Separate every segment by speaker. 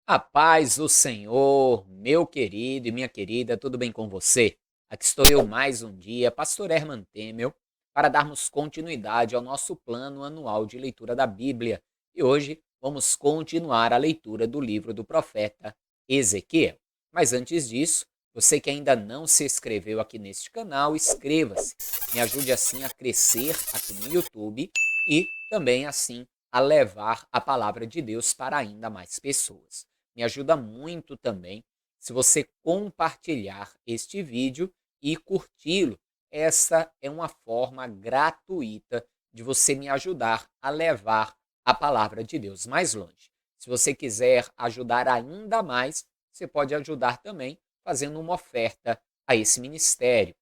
Speaker 1: A paz do Senhor, meu querido e minha querida, tudo bem com você? Aqui estou eu mais um dia, Pastor Herman Temel, para darmos continuidade ao nosso plano anual de leitura da Bíblia. E hoje vamos continuar a leitura do livro do profeta Ezequiel. Mas antes disso, você que ainda não se inscreveu aqui neste canal, inscreva-se. Me ajude assim a crescer aqui no YouTube e também assim a levar a palavra de Deus para ainda mais pessoas. Me ajuda muito também se você compartilhar este vídeo e curti-lo. Essa é uma forma gratuita de você me ajudar a levar a palavra de Deus mais longe. Se você quiser ajudar ainda mais, você pode ajudar também fazendo uma oferta a esse ministério.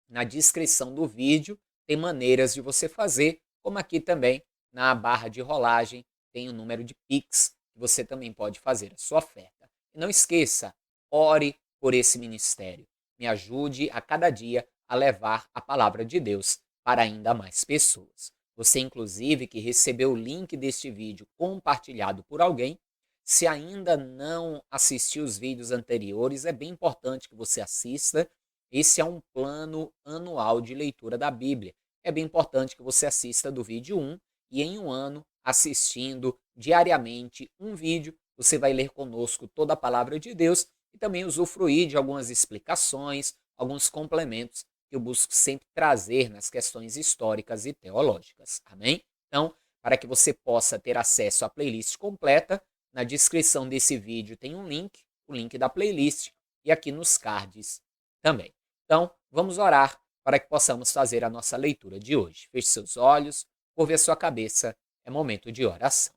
Speaker 1: Na descrição do vídeo tem maneiras de você fazer, como aqui também na barra de rolagem tem o número de Pix, que você também pode fazer a sua oferta. E não esqueça, ore por esse ministério. Me ajude a cada dia a levar a palavra de Deus para ainda mais pessoas. Você, inclusive, que recebeu o link deste vídeo compartilhado por alguém, se ainda não assistiu os vídeos anteriores, é bem importante que você assista. Esse é um plano anual de leitura da Bíblia. É bem importante que você assista do vídeo 1 e em um ano, assistindo diariamente um vídeo, você vai ler conosco toda a palavra de Deus e também usufruir de algumas explicações, alguns complementos que eu busco sempre trazer nas questões históricas e teológicas. Amém? Então, para que você possa ter acesso à playlist completa, na descrição desse vídeo tem um link, o link da playlist, e aqui nos cards também. Então, vamos orar para que possamos fazer a nossa leitura de hoje. Feche seus olhos, curve a sua cabeça, é momento de oração.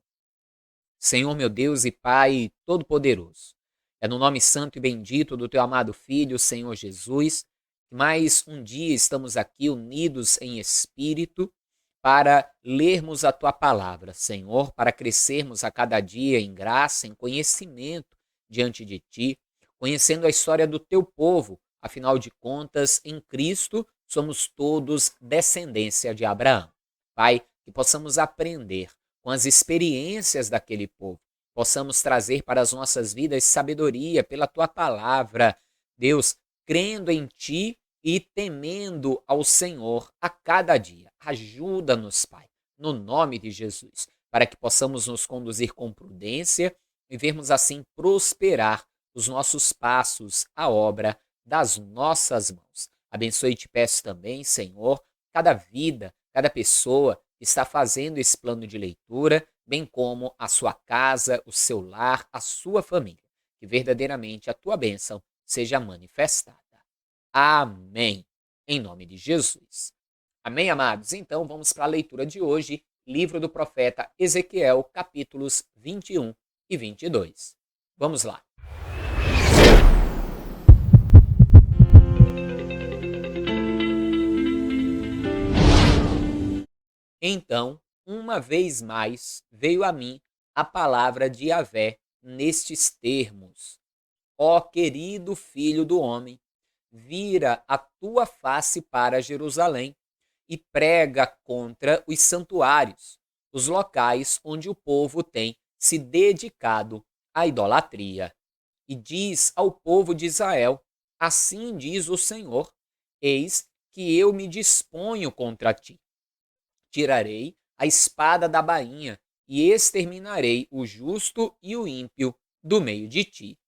Speaker 1: Senhor, meu Deus e Pai Todo-Poderoso, é no nome santo e bendito do Teu amado Filho, Senhor Jesus, que mais um dia estamos aqui unidos em espírito para lermos a Tua palavra, Senhor, para crescermos a cada dia em graça, em conhecimento diante de Ti, conhecendo a história do Teu povo. Afinal de contas, em Cristo somos todos descendência de Abraão. Pai, que possamos aprender com as experiências daquele povo, possamos trazer para as nossas vidas sabedoria pela Tua palavra. Deus, crendo em Ti e temendo ao Senhor a cada dia. Ajuda-nos, Pai, no nome de Jesus, para que possamos nos conduzir com prudência e vermos assim prosperar os nossos passos, a obra das nossas mãos. Abençoe e te peço também, Senhor, cada vida, cada pessoa que está fazendo esse plano de leitura, bem como a sua casa, o seu lar, a sua família. Que verdadeiramente a tua bênção seja manifestada. Amém. Em nome de Jesus. Amém, amados? Então vamos para a leitura de hoje, livro do profeta Ezequiel, capítulos 21 e 22. Vamos lá. Então, uma vez mais, veio a mim a palavra de Yahvé nestes termos: Ó querido filho do homem, vira a tua face para Jerusalém e prega contra os santuários, os locais onde o povo tem se dedicado à idolatria. E diz ao povo de Israel: Assim diz o Senhor: Eis que eu me disponho contra ti. Tirarei a espada da bainha e exterminarei o justo e o ímpio do meio de ti,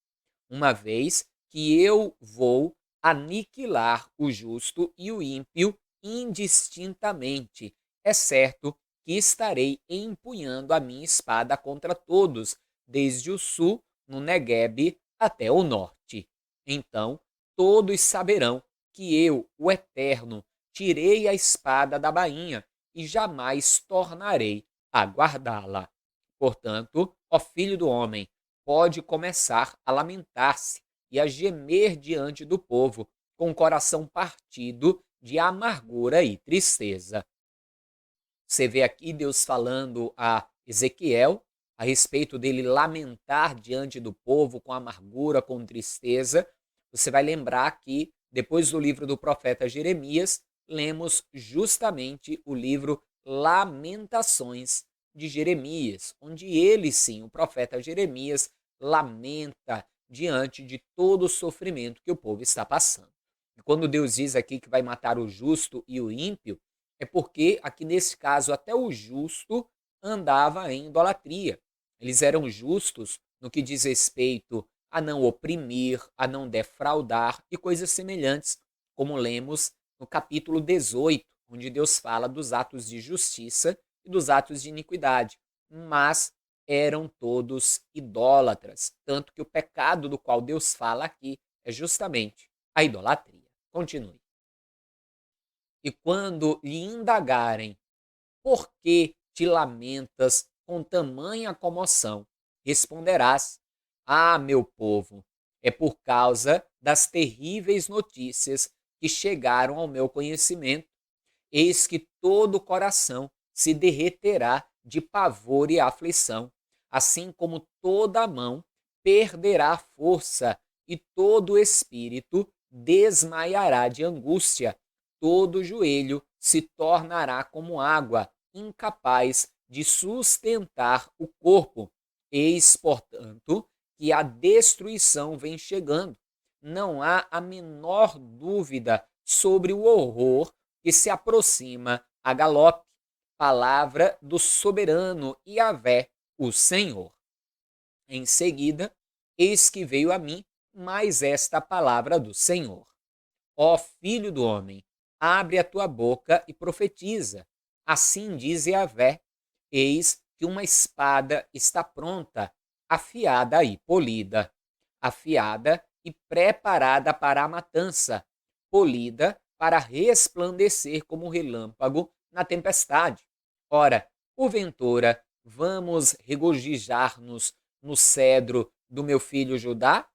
Speaker 1: uma vez que eu vou aniquilar o justo e o ímpio indistintamente. É certo que estarei empunhando a minha espada contra todos, desde o sul, no Neguebe, até o norte. Então todos saberão que eu, o Eterno, tirei a espada da bainha e jamais tornarei a guardá-la. Portanto, ó filho do homem, pode começar a lamentar-se e a gemer diante do povo, com o coração partido de amargura e tristeza. Você vê aqui Deus falando a Ezequiel a respeito dele lamentar diante do povo com amargura, com tristeza. Você vai lembrar que depois do livro do profeta Jeremias, lemos justamente o livro Lamentações de Jeremias, onde ele sim, o profeta Jeremias, lamenta diante de todo o sofrimento que o povo está passando. E quando Deus diz aqui que vai matar o justo e o ímpio, é porque aqui nesse caso até o justo andava em idolatria. Eles eram justos no que diz respeito a não oprimir, a não defraudar e coisas semelhantes, como lemos no capítulo 18, onde Deus fala dos atos de justiça e dos atos de iniquidade. Mas eram todos idólatras, tanto que o pecado do qual Deus fala aqui é justamente a idolatria. Continue. E quando lhe indagarem por que te lamentas com tamanha comoção, responderás: Ah, meu povo, é por causa das terríveis notícias que chegaram ao meu conhecimento. Eis que todo o coração se derreterá de pavor e aflição, assim como toda a mão perderá a força e todo o espírito desmaiará de angústia, todo o joelho se tornará como água, incapaz de sustentar o corpo. Eis, portanto, que a destruição vem chegando. Não há a menor dúvida sobre o horror que se aproxima a galope, palavra do soberano Yahvé, o Senhor. Em seguida, eis que veio a mim mais esta palavra do Senhor. Ó filho do homem, abre a tua boca e profetiza. Assim diz Yahvé, eis que uma espada está pronta, afiada e polida, afiada e preparada para a matança, polida para resplandecer como relâmpago na tempestade. Ora, porventura, vamos regozijar-nos no cedro do meu filho Judá?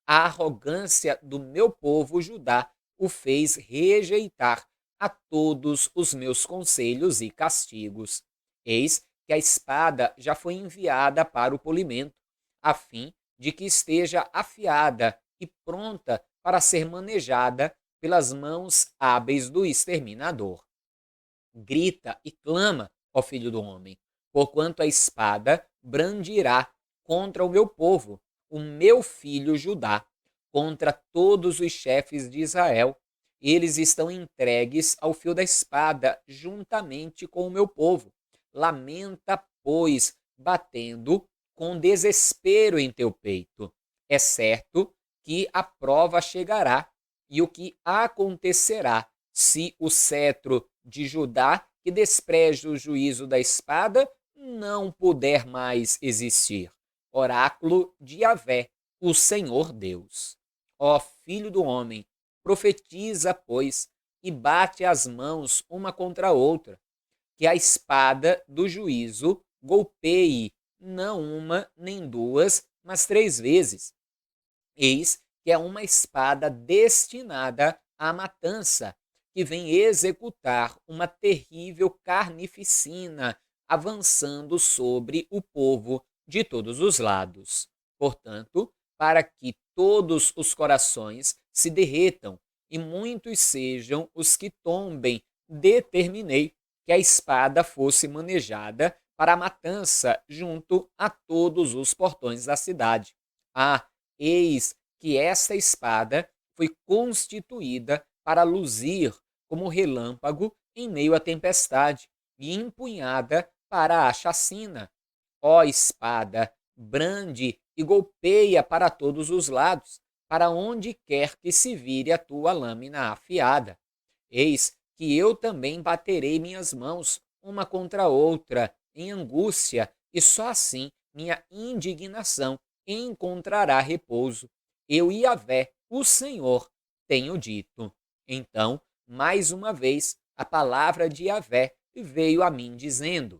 Speaker 1: A arrogância do meu povo Judá o fez rejeitar a todos os meus conselhos e castigos. Eis que a espada já foi enviada para o polimento, a fim de que esteja afiada e pronta para ser manejada pelas mãos hábeis do exterminador. Grita e clama, ó filho do homem, porquanto a espada brandirá contra o meu povo, o meu filho Judá, contra todos os chefes de Israel. Eles estão entregues ao fio da espada, juntamente com o meu povo. Lamenta, pois, batendo com desespero em teu peito. É certo que a prova chegará, e o que acontecerá se o cetro de Judá, que despreza o juízo da espada, não puder mais existir. Oráculo de Yahvé, o Senhor Deus. Ó filho do homem, profetiza, pois, e bate as mãos uma contra a outra, que a espada do juízo golpeie não uma nem duas, mas 3 vezes. Eis que é uma espada destinada à matança, que vem executar uma terrível carnificina, avançando sobre o povo de todos os lados. Portanto, para que todos os corações se derretam e muitos sejam os que tombem, determinei que a espada fosse manejada para a matança junto a todos os portões da cidade. Ah, eis que esta espada foi constituída para luzir como relâmpago em meio à tempestade e empunhada para a chacina. Ó espada, brande e golpeia para todos os lados, para onde quer que se vire a tua lâmina afiada. Eis que eu também baterei minhas mãos uma contra a outra em angústia, e só assim minha indignação encontrará repouso. Eu, Yahvé, o Senhor, tenho dito. Então, mais uma vez, a palavra de Yahvé veio a mim dizendo: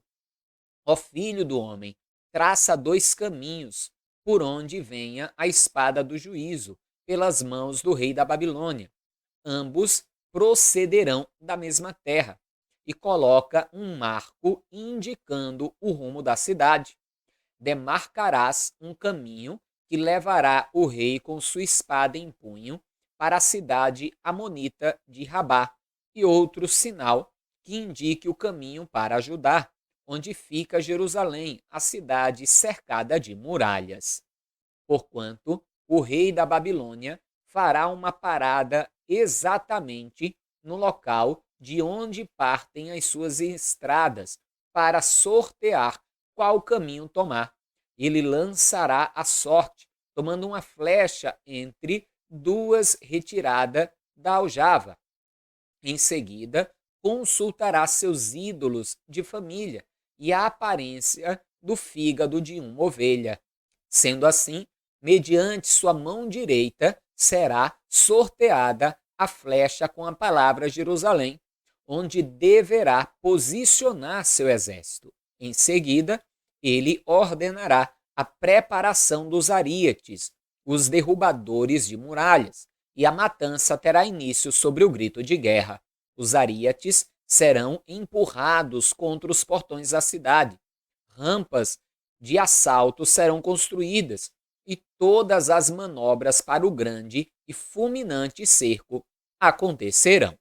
Speaker 1: Ó filho do homem, traça 2 caminhos, por onde venha a espada do juízo, pelas mãos do rei da Babilônia. Ambos procederão da mesma terra, e coloca um marco indicando o rumo da cidade. Demarcarás um caminho que levará o rei com sua espada em punho para a cidade amonita de Rabá, e outro sinal que indique o caminho para Judá, onde fica Jerusalém, a cidade cercada de muralhas. porquanto o rei da Babilônia fará uma parada exatamente no local de onde partem as suas estradas, para sortear qual caminho tomar. Ele lançará a sorte, tomando uma flecha entre duas retirada da aljava. Em seguida, consultará seus ídolos de família e a aparência do fígado de uma ovelha. Sendo assim, mediante sua mão direita será sorteada a flecha com a palavra Jerusalém, onde deverá posicionar seu exército. Em seguida, ele ordenará a preparação dos arietes, os derrubadores de muralhas, e a matança terá início sobre o grito de guerra. Os arietes serão empurrados contra os portões da cidade. Rampas de assalto serão construídas e todas as manobras para o grande e fulminante cerco acontecerão.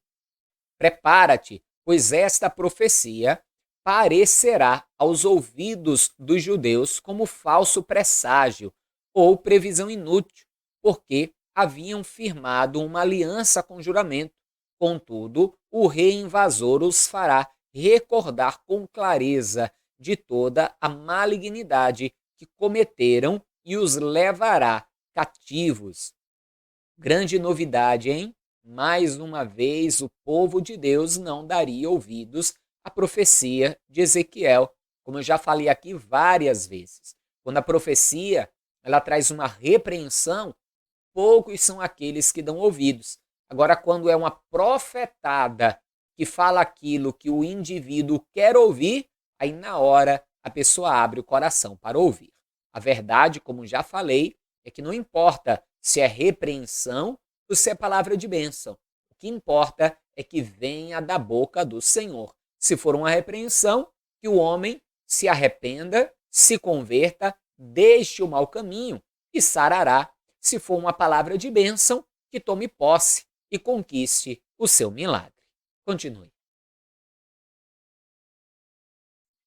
Speaker 1: Prepara-te, pois esta profecia parecerá aos ouvidos dos judeus como falso presságio ou previsão inútil, porque haviam firmado uma aliança com juramento. Contudo, o rei invasor os fará recordar com clareza de toda a malignidade que cometeram e os levará cativos. Grande novidade, hein? Mais uma vez, o povo de Deus não daria ouvidos à profecia de Ezequiel, como eu já falei aqui várias vezes. Quando a profecia ela traz uma repreensão, poucos são aqueles que dão ouvidos. Agora, quando é uma profetada que fala aquilo que o indivíduo quer ouvir, aí na hora a pessoa abre o coração para ouvir. A verdade, como já falei, é que não importa se é repreensão ou se é palavra de bênção. O que importa é que venha da boca do Senhor. Se for uma repreensão, que o homem se arrependa, se converta, deixe o mau caminho e sarará. Se for uma palavra de bênção, que tome posse e conquiste o seu milagre. Continue.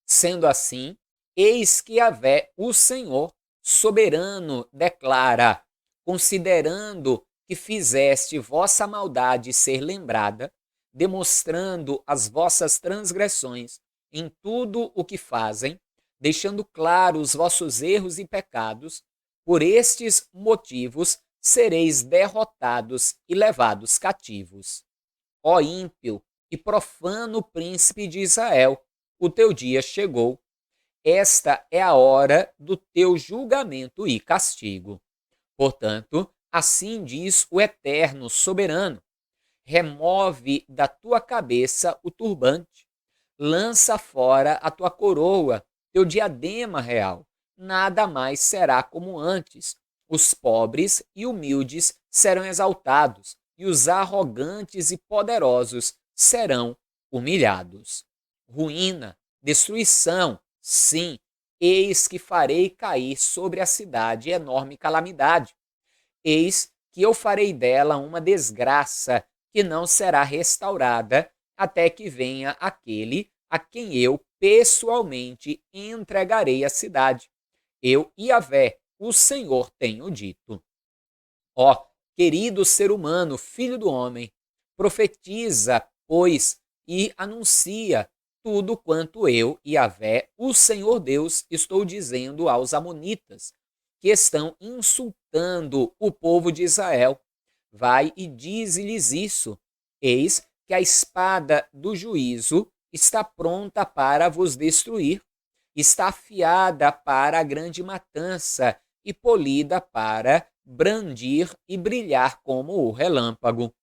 Speaker 1: Sendo assim, eis que Yahvé, o Senhor, soberano, declara: considerando que fizeste vossa maldade ser lembrada, demonstrando as vossas transgressões em tudo o que fazem, deixando claro os vossos erros e pecados, por estes motivos sereis derrotados e levados cativos. Ó ímpio e profano príncipe de Israel, o teu dia chegou. Esta é a hora do teu julgamento e castigo. Portanto, assim diz o Eterno Soberano: remove da tua cabeça o turbante, lança fora a tua coroa, teu diadema real. Nada mais será como antes. Os pobres e humildes serão exaltados, e os arrogantes e poderosos serão humilhados. Ruína, destruição, sim, eis que farei cair sobre a cidade enorme calamidade. Eis que eu farei dela uma desgraça que não será restaurada até que venha aquele a quem eu pessoalmente entregarei a cidade. Eu, Yahvé, o Senhor, tenho dito. Ó, querido ser humano, filho do homem, profetiza, pois, e anuncia tudo quanto eu, Yahvé, o Senhor Deus, estou dizendo aos amonitas, que estão insultando o povo de Israel. Vai e dize-lhes isso. Eis que a espada do juízo está pronta para vos destruir, está afiada para a grande matança e polida para brandir e brilhar como o relâmpago.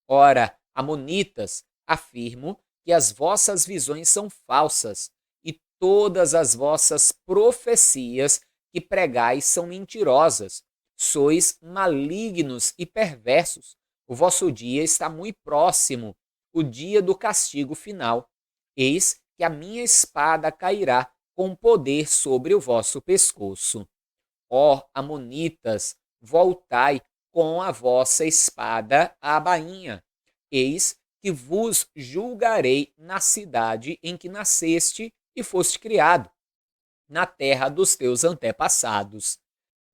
Speaker 1: Ora, amonitas, afirmo que as vossas visões são falsas e todas as vossas profecias que pregais são mentirosas. Sois malignos e perversos. O vosso dia está muito próximo, o dia do castigo final. Eis que a minha espada cairá com poder sobre o vosso pescoço. Ó amonitas, voltai com a vossa espada à bainha. Eis que vos julgarei na cidade em que nasceste e foste criado, na terra dos teus antepassados.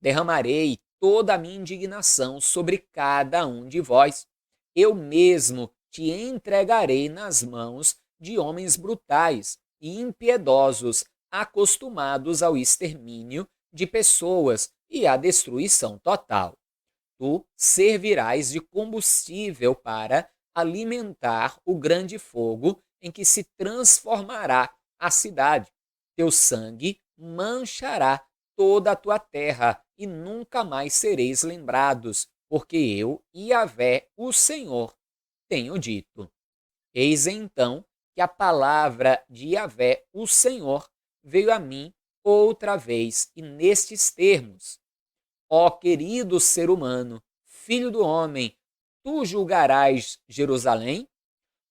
Speaker 1: Derramarei toda a minha indignação sobre cada um de vós. Eu mesmo te entregarei nas mãos de homens brutais e impiedosos, acostumados ao extermínio de pessoas e à destruição total. Tu servirás de combustível para alimentar o grande fogo em que se transformará a cidade. Teu sangue manchará toda a tua terra e nunca mais sereis lembrados, porque eu, Yahvé, o Senhor, tenho dito. Eis então que a palavra de Yahvé, o Senhor, veio a mim outra vez e nestes termos: Ó querido ser humano, filho do homem, tu julgarás Jerusalém?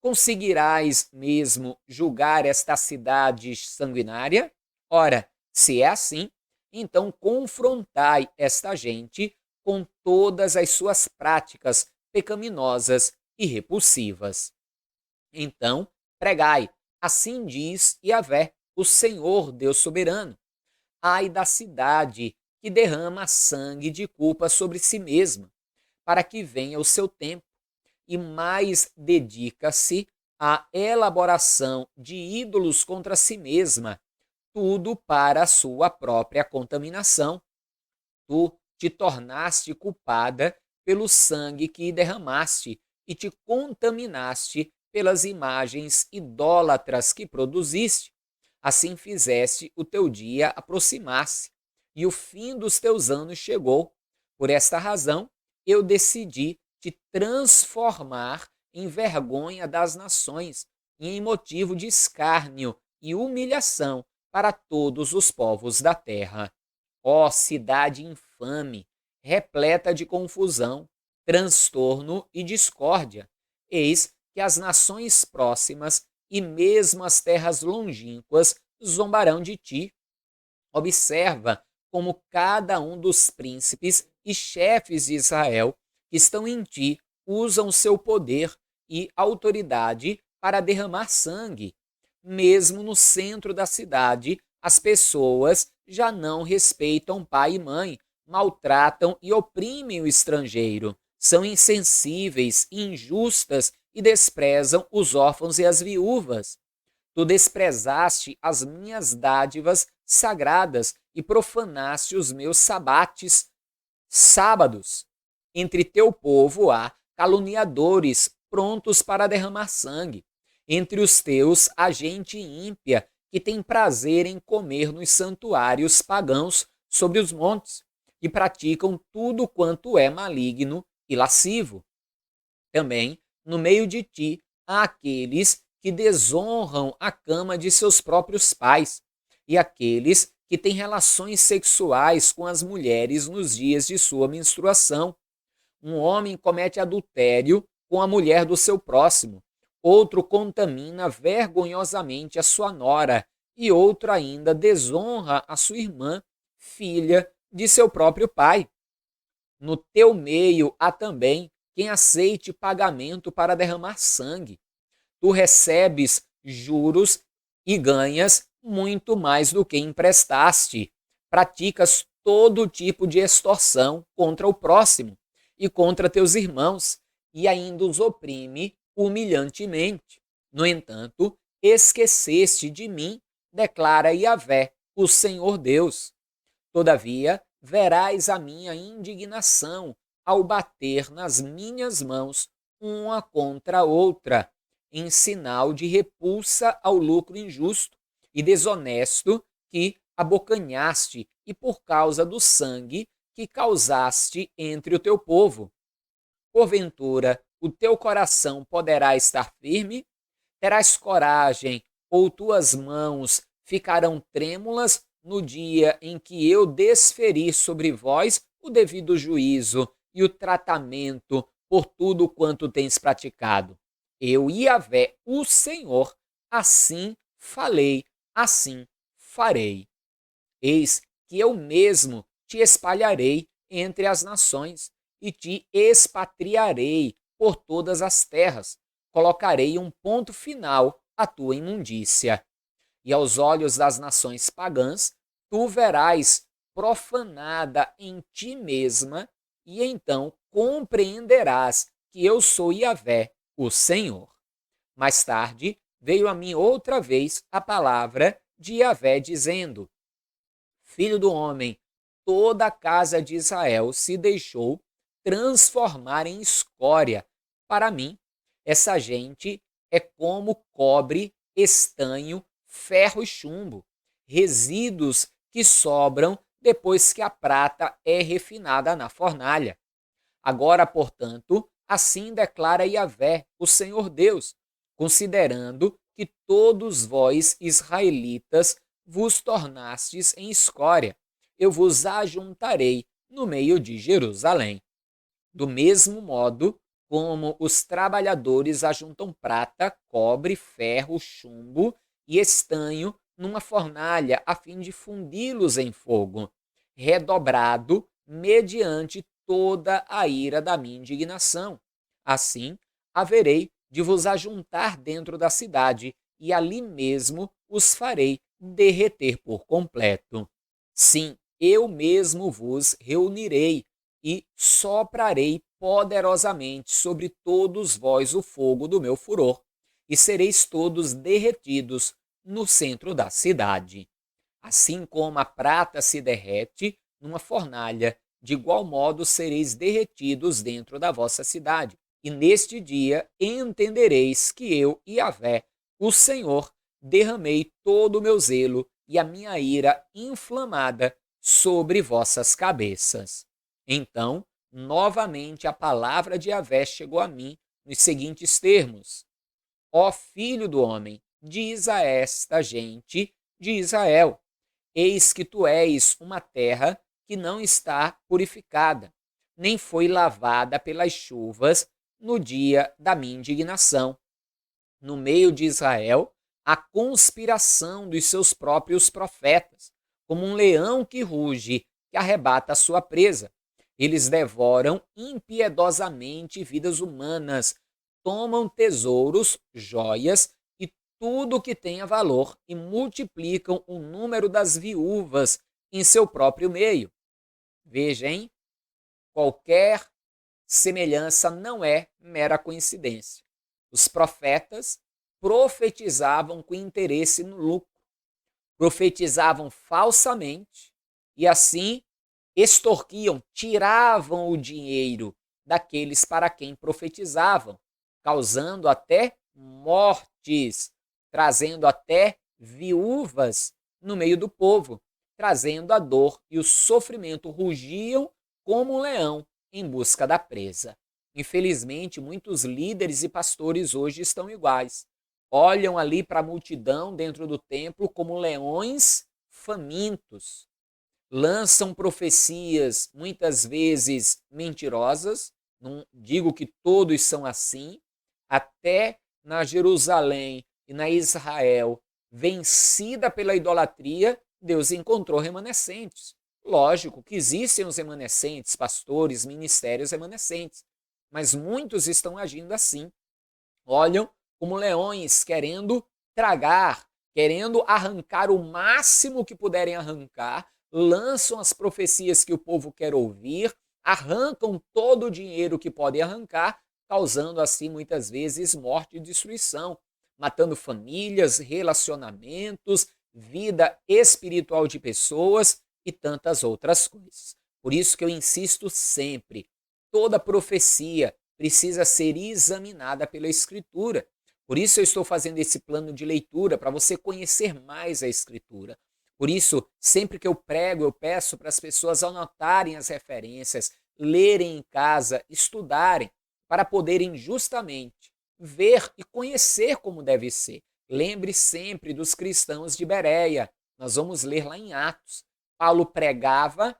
Speaker 1: Conseguirás mesmo julgar esta cidade sanguinária? Ora, se é assim, então confrontai esta gente com todas as suas práticas pecaminosas e repulsivas. Então, pregai, assim diz Yahvé, o Senhor Deus soberano. Ai da cidade que derrama sangue de culpa sobre si mesma, para que venha o seu tempo, e mais dedica-se à elaboração de ídolos contra si mesma, tudo para a sua própria contaminação. Tu te tornaste culpada pelo sangue que derramaste e te contaminaste pelas imagens idólatras que produziste. Assim fizeste o teu dia aproximar-se e o fim dos teus anos chegou. Por esta razão, eu decidi te transformar em vergonha das nações e em motivo de escárnio e humilhação para todos os povos da terra. Ó cidade infame, repleta de confusão, transtorno e discórdia, eis que as nações próximas e mesmo as terras longínquas zombarão de ti. Observa como cada um dos príncipes e chefes de Israel que estão em ti usam seu poder e autoridade para derramar sangue. Mesmo no centro da cidade, as pessoas já não respeitam pai e mãe, maltratam e oprimem o estrangeiro, são insensíveis, injustas e desprezam os órfãos e as viúvas. Tu desprezaste as minhas dádivas sagradas e profanaste os meus sábados. Entre teu povo há caluniadores prontos para derramar sangue. Entre os teus há gente ímpia que tem prazer em comer nos santuários pagãos sobre os montes e praticam tudo quanto é maligno e lascivo. Também no meio de ti há aqueles que desonram a cama de seus próprios pais e aqueles que têm relações sexuais com as mulheres nos dias de sua menstruação. Um homem comete adultério com a mulher do seu próximo, outro contamina vergonhosamente a sua nora e outro ainda desonra a sua irmã, filha de seu próprio pai. No teu meio há também quem aceite pagamento para derramar sangue. Tu recebes juros e ganhas muito mais do que emprestaste. Praticas todo tipo de extorsão contra o próximo e contra teus irmãos, e ainda os oprime humilhantemente. No entanto, esqueceste de mim, declara Yahvé, o Senhor Deus. Todavia, verás a minha indignação ao bater nas minhas mãos uma contra a outra, em sinal de repulsa ao lucro injusto e desonesto que abocanhaste e por causa do sangue que causaste entre o teu povo. Porventura, o teu coração poderá estar firme? Terás coragem, ou tuas mãos ficarão trêmulas no dia em que eu desferir sobre vós o devido juízo e o tratamento por tudo quanto tens praticado. Eu, Yahvé, o Senhor, assim falei, assim farei. Eis que eu mesmo te espalharei entre as nações e te expatriarei por todas as terras. Colocarei um ponto final à tua imundícia. E aos olhos das nações pagãs, tu verás profanada em ti mesma, e então compreenderás que eu sou Yahvé, o Senhor. Mais tarde, veio a mim outra vez a palavra de Yahvé, dizendo: Filho do homem, toda a casa de Israel se deixou transformar em escória. Para mim, essa gente é como cobre, estanho, ferro e chumbo, resíduos que sobram depois que a prata é refinada na fornalha. Agora, portanto, assim declara Yahvé, o Senhor Deus, considerando que todos vós, israelitas, vos tornastes em escória, eu vos ajuntarei no meio de Jerusalém. Do mesmo modo como os trabalhadores ajuntam prata, cobre, ferro, chumbo e estanho numa fornalha a fim de fundi-los em fogo, redobrado mediante toda a ira da minha indignação. Assim, haverei de vos ajuntar dentro da cidade, e ali mesmo os farei derreter por completo. Sim, eu mesmo vos reunirei e soprarei poderosamente sobre todos vós o fogo do meu furor, e sereis todos derretidos no centro da cidade. Assim como a prata se derrete numa fornalha, de igual modo sereis derretidos dentro da vossa cidade. E neste dia entendereis que eu, Yahvé, o Senhor, derramei todo o meu zelo e a minha ira inflamada sobre vossas cabeças. Então, novamente a palavra de Yahvé chegou a mim nos seguintes termos: Ó filho do homem, diz a esta gente de Israel: Eis que tu és uma terra que não está purificada, nem foi lavada pelas chuvas no dia da minha indignação. No meio de Israel, a conspiração dos seus próprios profetas, como um leão que ruge, que arrebata a sua presa. Eles devoram impiedosamente vidas humanas, tomam tesouros, joias e tudo que tenha valor e multiplicam o número das viúvas em seu próprio meio. Veja, hein? Qualquer semelhança não é mera coincidência. Os profetas profetizavam com interesse no lucro, profetizavam falsamente e assim extorquiam, tiravam o dinheiro daqueles para quem profetizavam, causando até mortes, trazendo até viúvas no meio do povo, trazendo a dor e o sofrimento, rugiam como um leão em busca da presa. Infelizmente, muitos líderes e pastores hoje estão iguais. Olham ali para a multidão dentro do templo como leões famintos. Lançam profecias muitas vezes mentirosas, não digo que todos são assim, até na Jerusalém e na Israel vencida pela idolatria, Deus encontrou remanescentes. Lógico que existem os remanescentes, pastores, ministérios remanescentes, mas muitos estão agindo assim. Olham como leões querendo tragar, querendo arrancar o máximo que puderem arrancar, lançam as profecias que o povo quer ouvir, arrancam todo o dinheiro que podem arrancar, causando assim muitas vezes morte e destruição, matando famílias, relacionamentos, vida espiritual de pessoas e tantas outras coisas. Por isso que eu insisto sempre, toda profecia precisa ser examinada pela Escritura. Por isso eu estou fazendo esse plano de leitura, para você conhecer mais a Escritura. Por isso, sempre que eu prego, eu peço para as pessoas anotarem as referências, lerem em casa, estudarem, para poderem justamente ver e conhecer como deve ser. Lembre sempre dos cristãos de Bereia. Nós vamos ler lá em Atos. Paulo pregava,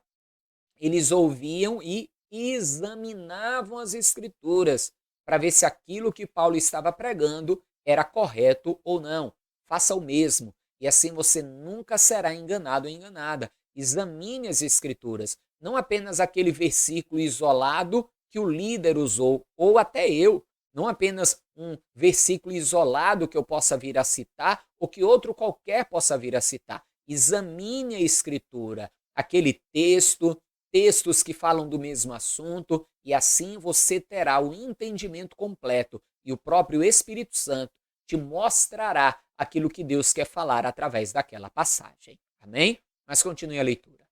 Speaker 1: eles ouviam e examinavam as Escrituras para ver se aquilo que Paulo estava pregando era correto ou não. Faça o mesmo e assim você nunca será enganado ou enganada. Examine as Escrituras, não apenas aquele versículo isolado que o líder usou, ou até eu, não apenas um versículo isolado que eu possa vir a citar ou que outro qualquer possa vir a citar. Examine a Escritura, aquele texto, textos que falam do mesmo assunto, e assim você terá o entendimento completo e o próprio Espírito Santo te mostrará aquilo que Deus quer falar através daquela passagem. Amém? Mas continue a leitura.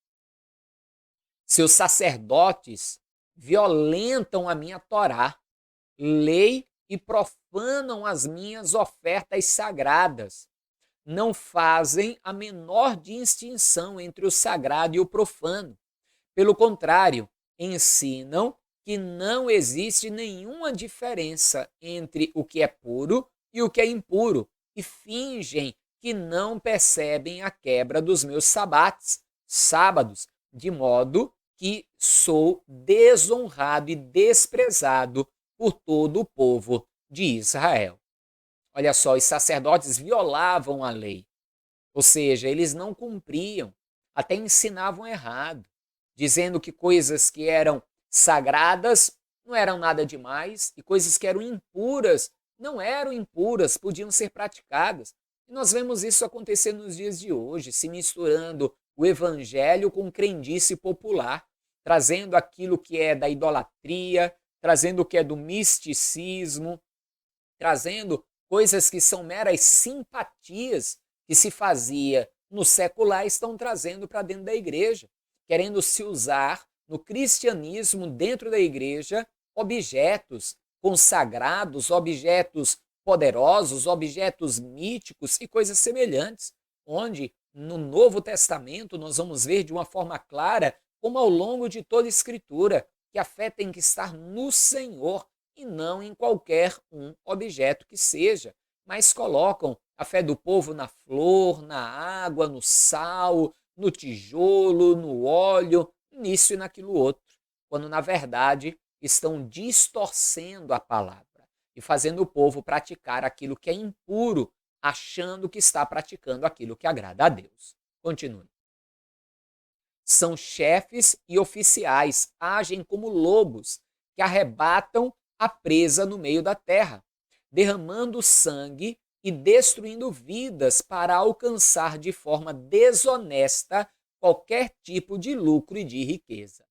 Speaker 1: Seus sacerdotes violentam a minha Torá, lei e profanam as minhas ofertas sagradas. Não fazem a menor distinção entre o sagrado e o profano. Pelo contrário, ensinam que não existe nenhuma diferença entre o que é puro e o que é impuro e fingem que não percebem a quebra dos meus sábados, de modo que sou desonrado e desprezado por todo o povo de Israel. Olha só, os sacerdotes violavam a lei, ou seja, eles não cumpriam, até ensinavam errado, dizendo que coisas que eram sagradas não eram nada demais e coisas que eram impuras não eram impuras, podiam ser praticadas. E nós vemos isso acontecer nos dias de hoje, se misturando o evangelho com crendice popular, trazendo aquilo que é da idolatria, trazendo o que é do misticismo, trazendo coisas que são meras simpatias que se fazia no secular, estão trazendo para dentro da igreja, querendo se usar no cristianismo dentro da igreja objetos consagrados, objetos poderosos, objetos míticos e coisas semelhantes, onde no Novo Testamento nós vamos ver de uma forma clara como ao longo de toda a Escritura que a fé tem que estar no Senhor e não em qualquer um objeto que seja, mas colocam a fé do povo na flor, na água, no sal, no tijolo, no óleo, nisso e naquilo outro, quando na verdade estão distorcendo a palavra e fazendo o povo praticar aquilo que é impuro, achando que está praticando aquilo que agrada a Deus. Continue. São chefes e oficiais, agem como lobos, que arrebatam a presa no meio da terra, derramando sangue e destruindo vidas para alcançar de forma desonesta qualquer tipo de lucro e de riqueza.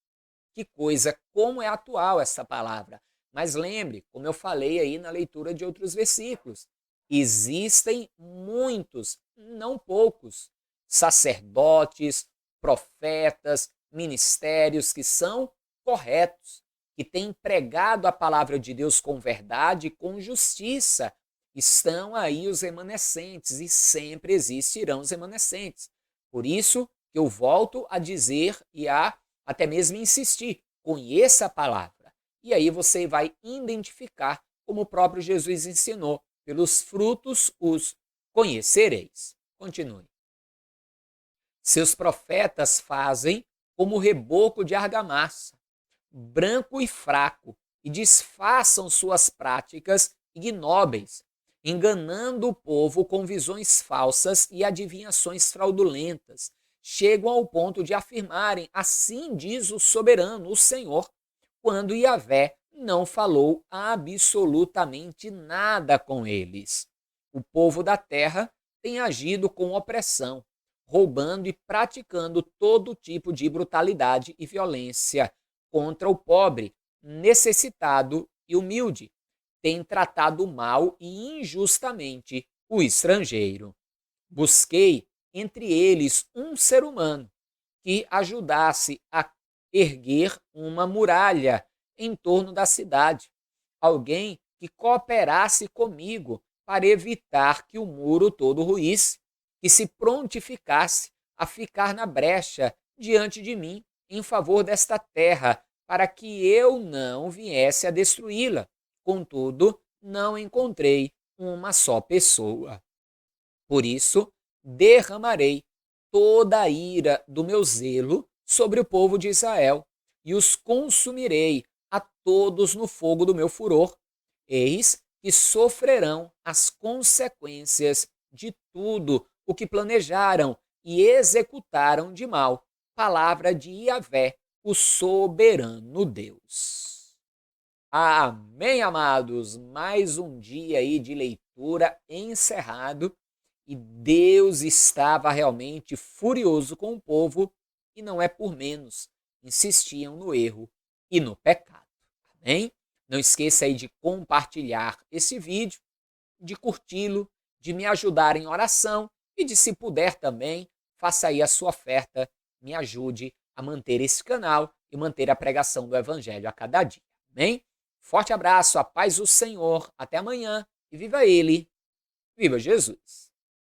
Speaker 1: Que coisa, como é atual essa palavra. Mas lembre, como eu falei aí na leitura de outros versículos, existem muitos, não poucos, sacerdotes, profetas, ministérios que são corretos, que têm pregado a palavra de Deus com verdade e com justiça. Estão aí os remanescentes e sempre existirão os remanescentes. Por isso que eu volto a dizer e a até mesmo insistir, conheça a palavra. E aí você vai identificar, como o próprio Jesus ensinou, pelos frutos os conhecereis. Continue. Seus profetas fazem como reboco de argamassa, branco e fraco, e disfarçam suas práticas ignóbeis, enganando o povo com visões falsas e adivinhações fraudulentas. Chegam ao ponto de afirmarem, assim diz o soberano, o Senhor, quando Yahvé não falou absolutamente nada com eles. O povo da terra tem agido com opressão, roubando e praticando todo tipo de brutalidade e violência contra o pobre, necessitado e humilde. Tem tratado mal e injustamente o estrangeiro. Busquei entre eles um ser humano que ajudasse a erguer uma muralha em torno da cidade. Alguém que cooperasse comigo para evitar que o muro todo ruísse, que se prontificasse a ficar na brecha diante de mim em favor desta terra, para que eu não viesse a destruí-la. Contudo, não encontrei uma só pessoa. Por isso, derramarei toda a ira do meu zelo sobre o povo de Israel e os consumirei a todos no fogo do meu furor. Eis que sofrerão as consequências de tudo o que planejaram e executaram de mal. Palavra de Yahvé, o soberano Deus. Amém, amados? Mais um dia aí de leitura encerrado. E Deus estava realmente furioso com o povo e não é por menos, insistiam no erro e no pecado. Amém? Não esqueça aí de compartilhar esse vídeo, de curti-lo, de me ajudar em oração e de, se puder também, faça aí a sua oferta, me ajude a manter esse canal e manter a pregação do Evangelho a cada dia. Amém? Forte abraço, a paz do Senhor, até amanhã e viva Ele, viva Jesus!